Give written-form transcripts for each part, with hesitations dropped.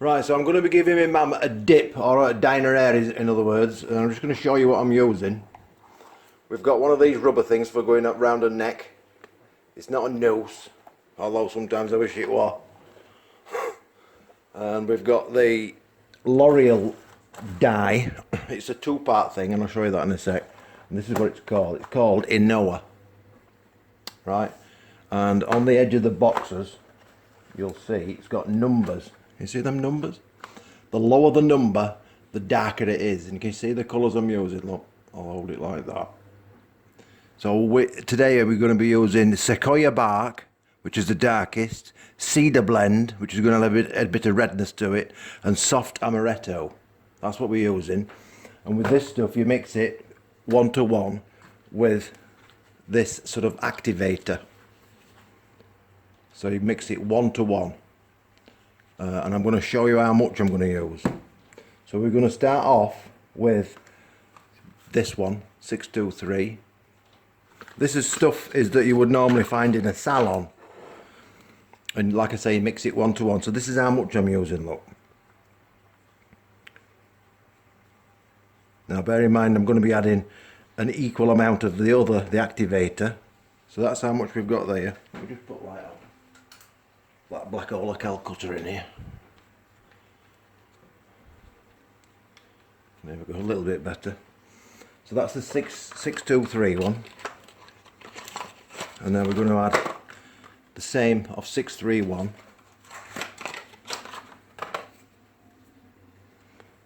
Right, so I'm going to be giving my mum a dip, or a diner air in other words, and I'm just going to show you what I'm using. We've got one of these rubber things for going up round her neck. It's not a noose, although sometimes I wish it was. And we've got the L'Oreal dye. It's a two-part thing, and I'll show you that in a sec. And this is what it's called. It's called Inoa. Right? And on the edge of the boxes, you'll see it's got numbers. You see them numbers? The lower the number, the darker it is. And you can see the colours I'm using. Look, I'll hold it like that. So today we're going to be using Sequoia Bark, which is the darkest, Cedar Blend, which is going to have a bit of redness to it, and Soft Amaretto. That's what we're using. And with this stuff, you mix it 1-to-1 with this sort of activator. So you mix it 1-to-1. And I'm going to show you how much I'm going to use. So we're going to start off with this one, 623. This is stuff that you would normally find in a salon. And like I say, you mix it 1-to-1. So this is how much I'm using, look. Now bear in mind I'm going to be adding an equal amount of the activator. So that's how much we've got there. We'll just put light on. That black Ola Calcutta in here. There we go, a little bit better. So that's the 623 one. And then we're going to add the same of 631.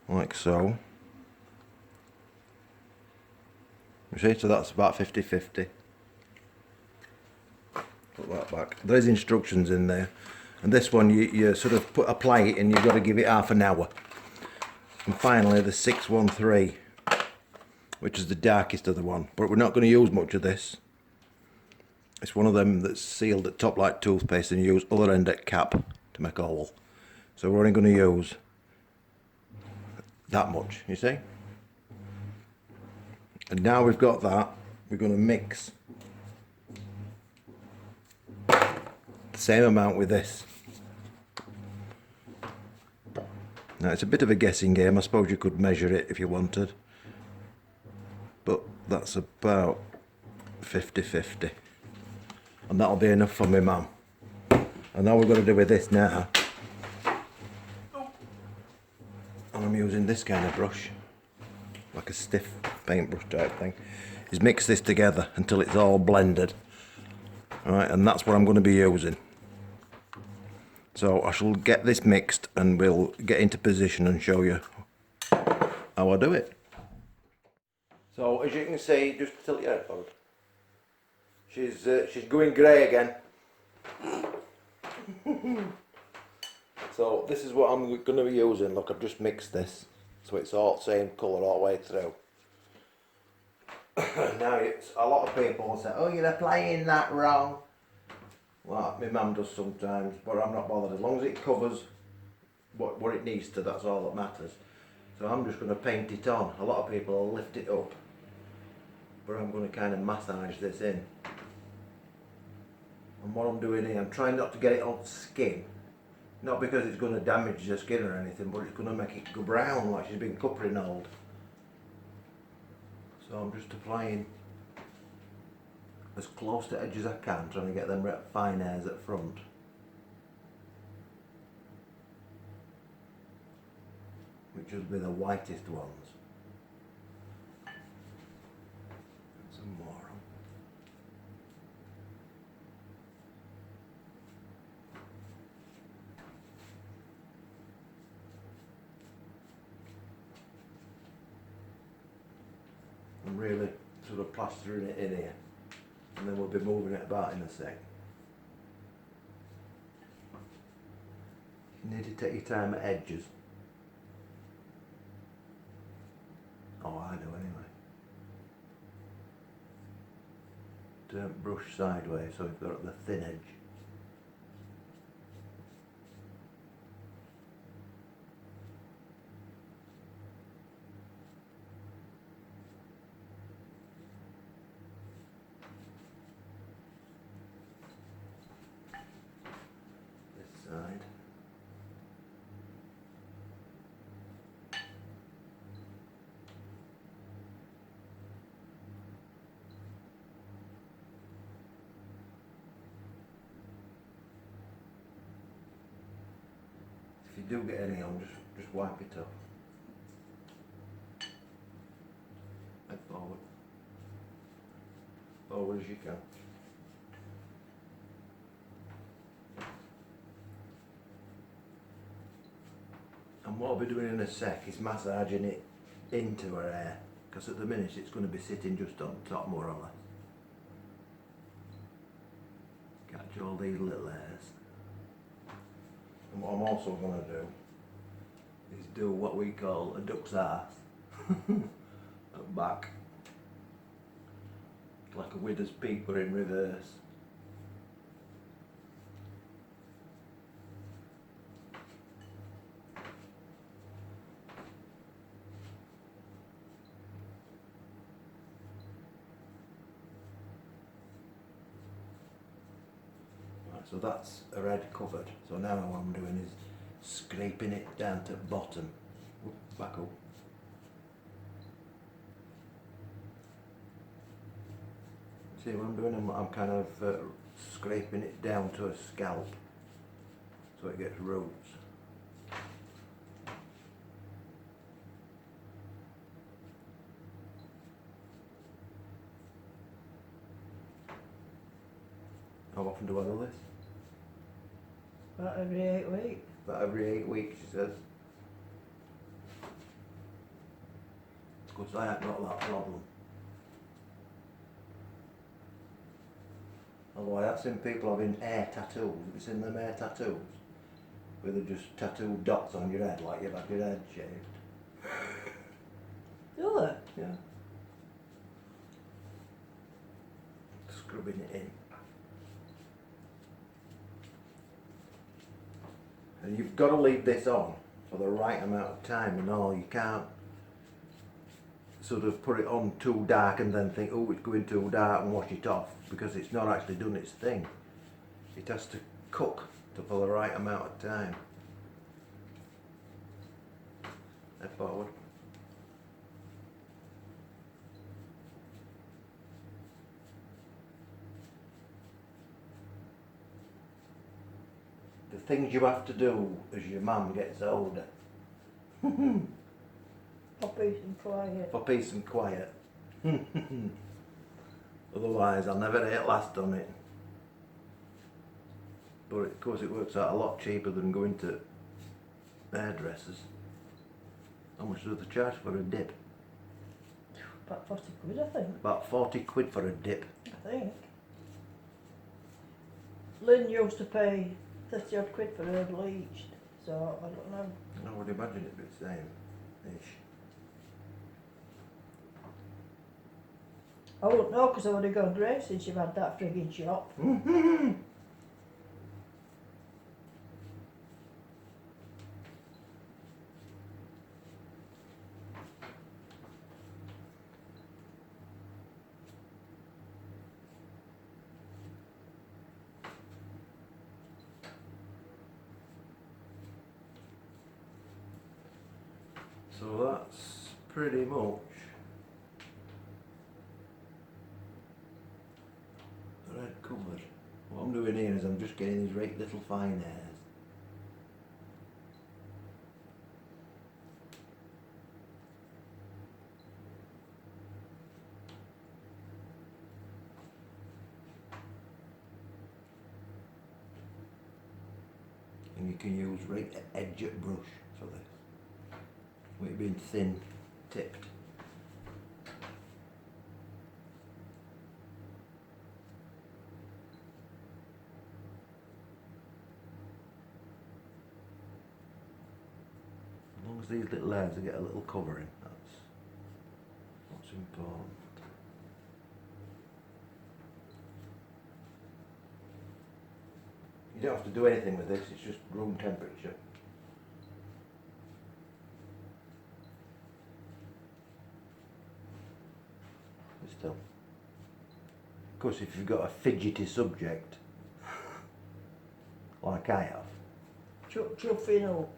Like so. You see, so that's about 50-50. Put that back. There's instructions in there. And this one you sort of apply it and you've got to give it half an hour. And finally the 613, which is the darkest of the one. But we're not going to use much of this. It's one of them that's sealed at top like toothpaste and you use other end at cap to make a hole. So we're only going to use that much, you see. And now we've got that, we're going to mix the same amount with this. Now it's a bit of a guessing game. I suppose you could measure it if you wanted, but that's about 50-50, and that'll be enough for me mum. And now we're going to do with this now, and I'm using this kind of brush, like a stiff paintbrush type thing, is mix this together until it's all blended. Alright, and that's what I'm going to be using. So I shall get this mixed and we'll get into position and show you how I do it. So as you can see, just tilt your head forward. She's going grey again. So this is what I'm going to be using. Look, I've just mixed this so it's all the same colour all the way through. Now it's a lot of people say, oh, you're applying that wrong. Well, my mum does sometimes, but I'm not bothered. As long as it covers what it needs to, that's all that matters. So I'm just going to paint it on. A lot of people will lift it up, but I'm going to kind of massage this in. And what I'm doing here, I'm trying not to get it on skin. Not because it's going to damage the skin or anything, but it's going to make it go brown like she's been cuppering old. So I'm just applying as close to edge as I can, trying to get them fine hairs at front. Which will be the whitest ones. Some more on. I'm really sort of plastering it in here. And then we'll be moving it about in a sec. You need to take your time at edges. Oh, I do anyway. Don't brush sideways so you've got the thin edge. Side. you do get any on, just wipe it off. Head forward. Forward as you can. And what I'll be doing in a sec is massaging it into her hair, because at the minute it's going to be sitting just on top more or less. Catch all these little hairs. And what I'm also going to do is do what we call a duck's arse at back, like a widow's peak but in reverse. So that's a red covered. So now what I'm doing is scraping it down to the bottom. Oop, back up. See what I'm doing? I'm kind of scraping it down to a scalp so it gets roots. How often do I do this? About every 8 weeks. About every 8 weeks, she says. Because I haven't got that problem. Although I have seen people having hair tattoos. Have you seen them hair tattoos? Where they just tattoo dots on your head like you've had your head shaved. Do they? Yeah. Scrubbing it in. And you've got to leave this on for the right amount of time and all. You can't sort of put it on too dark and then think, oh, it's going too dark, and wash it off, because it's not actually done its thing. It has to cook for the right amount of time. Head forward. The things you have to do as your mum gets older. For peace and quiet. For peace and quiet. Otherwise I'll never get last on it. But of course it works out a lot cheaper than going to hairdressers. How much do they charge for a dip? About 40 quid, I think. About 40 quid for a dip. I think. Lynn used to pay 30 odd quid for her bleached, so I don't know. I would imagine it'd be the same-ish. I wouldn't know because I would have gone grey since you've had that frigging shop. So that's pretty much the red covered. What I'm doing here is I'm just getting these right little fine hairs. And you can use right edge at brush for this. With it being thin tipped. As long as these little hairs get a little covering, that's what's important. You don't have to do anything with this, it's just room temperature. Still. Of course, if you've got a fidgety subject, like I have, Chuffing up.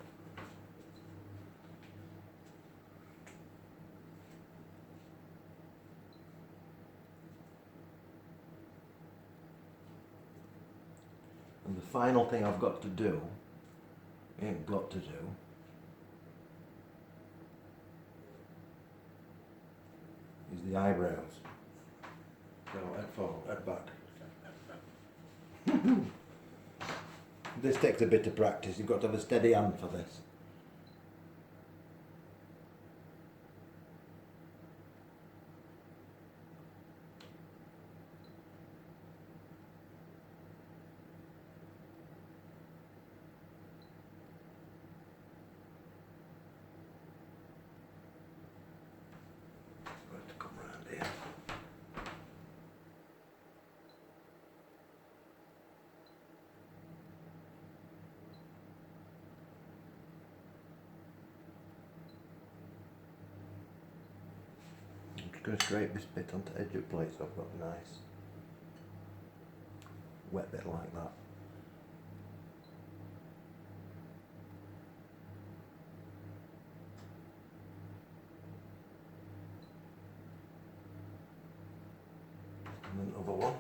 and the final thing I've got to do ain't got to do is the eyebrows. So head forward, head back. This takes a bit of practice, you've got to have a steady hand for this. To come round here. I'm just going to scrape this bit onto the edge of the plate so I've got a nice wet bit like that. And then another one.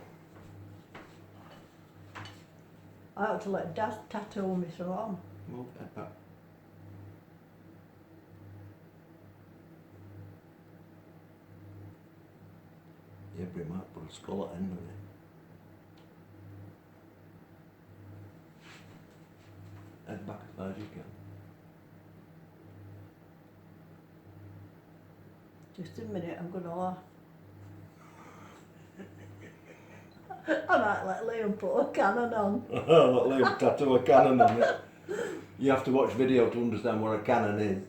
I ought to let Dad tattoo me so on. Move head back. Yeah, but it might put a skull at the end of it. Head back as far as you can. Just a minute, I'm gonna laugh. I might let Liam put a cannon on. Let Liam tattoo a cannon on it. You have to watch video to understand what a cannon is.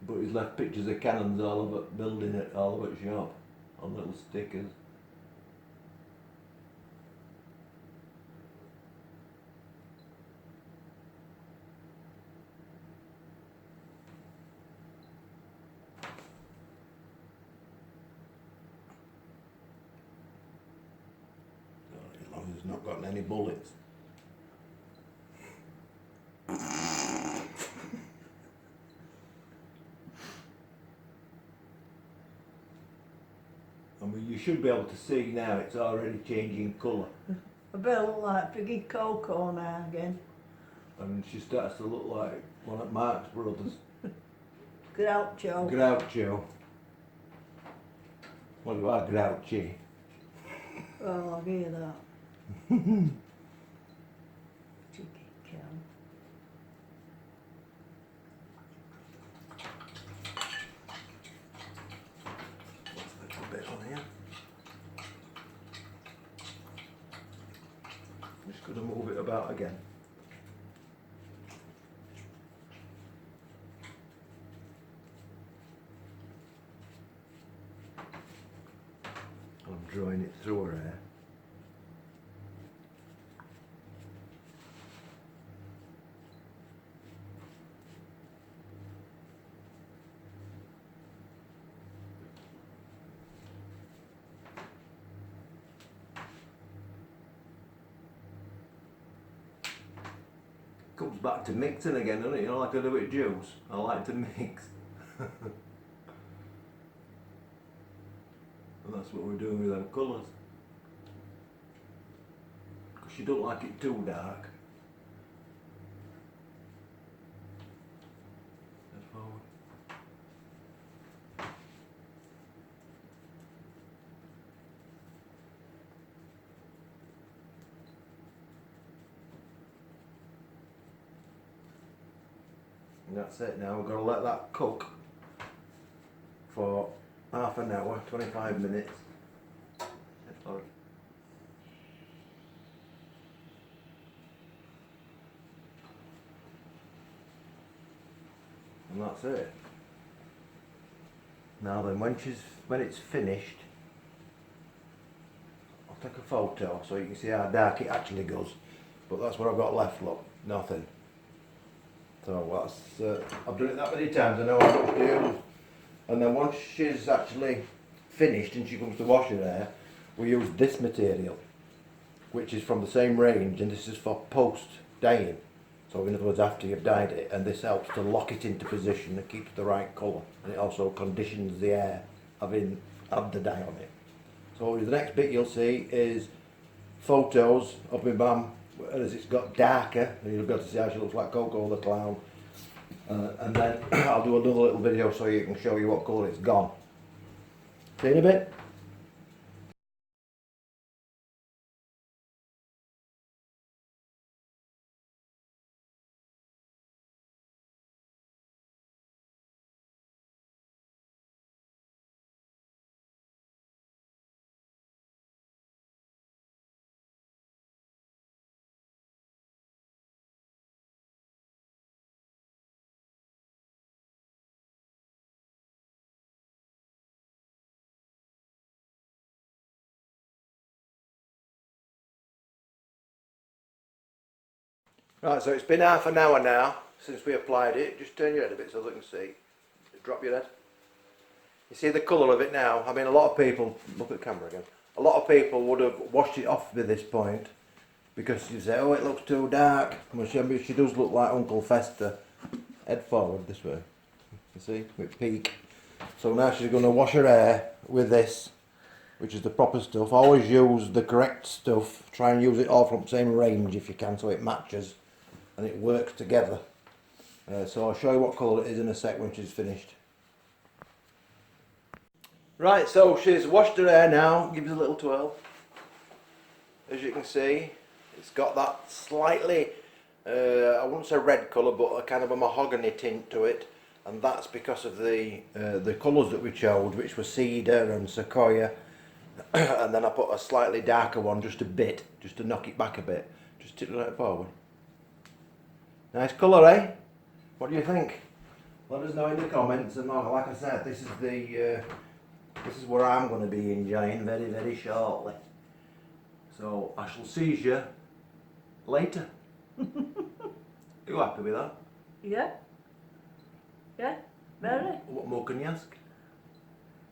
But he's left pictures of cannons all over building it, all over the shop, on little stickers. As long as it's not got any bullets. I mean, you should be able to see now it's already changing colour. I better look like Piggy Coco now again. And she starts to look like one of Marx Brothers. Groucho. Groucho. What do I grouchy? Oh, I'll hear that. Cheeky cow. What's a little bit on here? I'm just going to move it about again. I'm drawing it through her hair. Comes back to mixing again, doesn't it? You know, like I do with juice. I like to mix. And that's what we're doing with our colours. Because you don't like it too dark. Head forward. And that's it now, we're going to let that cook for half an hour, 25 minutes. Head forward. And that's it. Now then, when it's finished, I'll take a photo so you can see how dark it actually goes. But that's what I've got left, look, nothing. So that's, I've done it that many times, I know how much to use. And then once she's actually finished and she comes to wash her hair, we use this material, which is from the same range, and this is for post-dyeing. So in other words, after you've dyed it, and this helps to lock it into position and keeps the right colour. And it also conditions the hair, having had the dye on it. So the next bit you'll see is photos of my mum As it's got darker, you'll be able to see how she looks like Coco the Clown. And then I'll do another little video so you can show you what colour it's gone. See you in a bit. Right, so it's been half an hour now since we applied it. Just turn your head a bit so they can see. Drop your head. You see the colour of it now? I mean, a lot of people, look at the camera again, a lot of people would have washed it off by this point because you say, oh, it looks too dark. Well, she does look like Uncle Fester. Head forward this way. You see, with peak. So now she's going to wash her hair with this, which is the proper stuff. Always use the correct stuff. Try and use it all from the same range if you can, so it matches and it works together. So I'll show you what colour it is in a sec when she's finished. Right, so she's washed her hair now. Give us a little twirl. As you can see, it's got that slightly, I wouldn't say red colour, but a kind of a mahogany tint to it. And that's because of the colours that we chose, which were cedar and sequoia. And then I put a slightly darker one, just a bit, just to knock it back a bit. Just tip it forward. Nice colour, eh? What do you think? Let us know in the comments. And like I said, this is what I'm going to be enjoying very, very shortly. So I shall see you later. Are you happy with that? Yeah. Yeah, very. What more can you ask?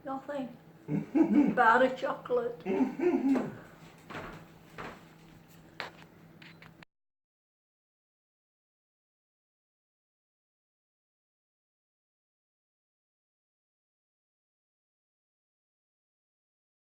Nothing. Bar of chocolate.